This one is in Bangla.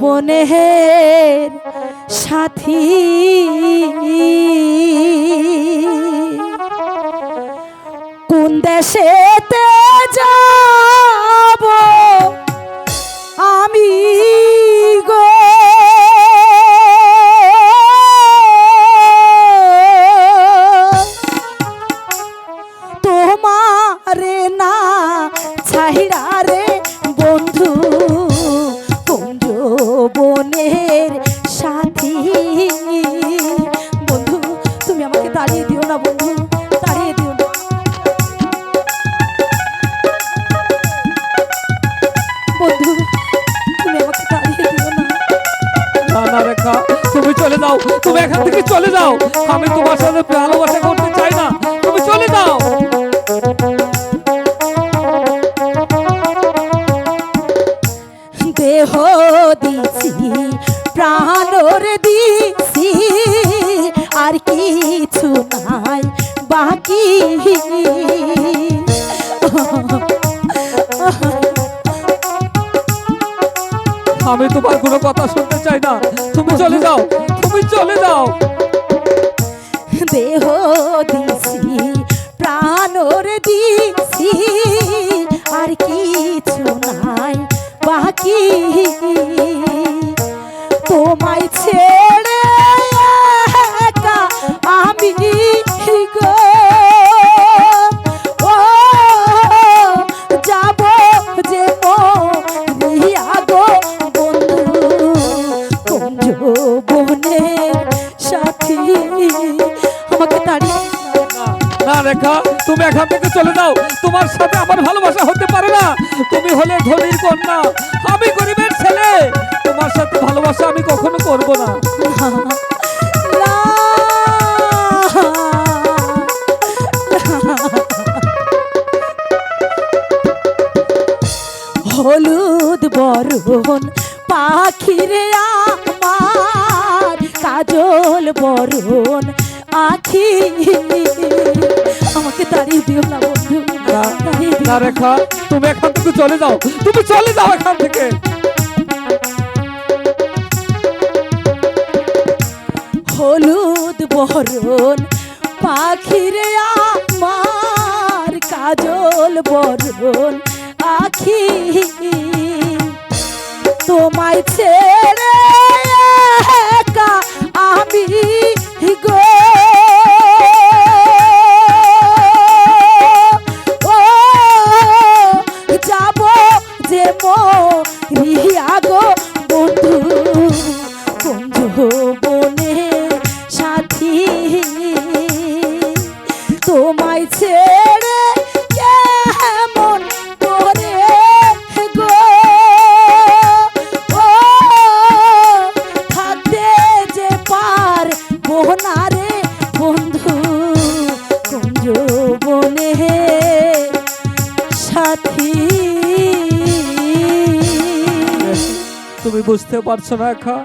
বনের সাথী কোন দেশেতে যাব আমি গো, তোমারে না ছাইরা রে বন্ধু বনের সাথী। বন্ধু তুমি আমাকে তাড়িয়ে দিও না, বন্ধু তাড়িয়ে দিও না। বন্ধু তুমি আমাকে তাড়িয়ে দিও না। না না রেখা, তুমি চলে যাও, তুমি এখান থেকে চলে যাও। আমি তোমার সাথে ভালোবাসা করতে চাই না, তুমি চলে যাও। দেহ দিছি প্রাণর দিছি আর কিছু নাই বাকি। আমি তোমার কোনো কথা শুনতে চাই না, তুমি চলে যাও, তুমি চলে যাও। দেহ দিছি প্রাণর দিছি আর কিছু নাই বাকি। তোমায় ছেড়ে একা আমি গো, ও যাব যে মরিয়া গো বন্ধু কোন বনের সাথী। আমাকে তাড়িয়ে না রেখা, তুমি এখান থেকে চলে যাও। তোমার সাথে আমার ভালোবাসা হতে পারে না। তুমি হলে ধনীর কন্যা, আমি গরিবের ছেলে। তোমার সাথে ভালোবাসা আমি কখনো করব না। হলুদ বরণ পাখিরে আমার কাজল বরণ আখি। আমাকে তাড়িয়ে দিও না বন্ধু, না রেখা, তুমি এখান থেকে চলে যাও, তুমি চলে যাও এখান থেকে। হলুদ বরণ পাখিরে আমার কাজল বরণ আখি। তোমায় ছেড়ে একা আমি গো, ও যাব যে মরিয়া গো বন্ধু কোন বনের সাথী। তোমায় ছেড়ে কেমন করে গো, ও থাকতে যে পার বোনারে বন্ধু কোন বনের সাথী। তুমি বুঝতে পারছো না রেখা?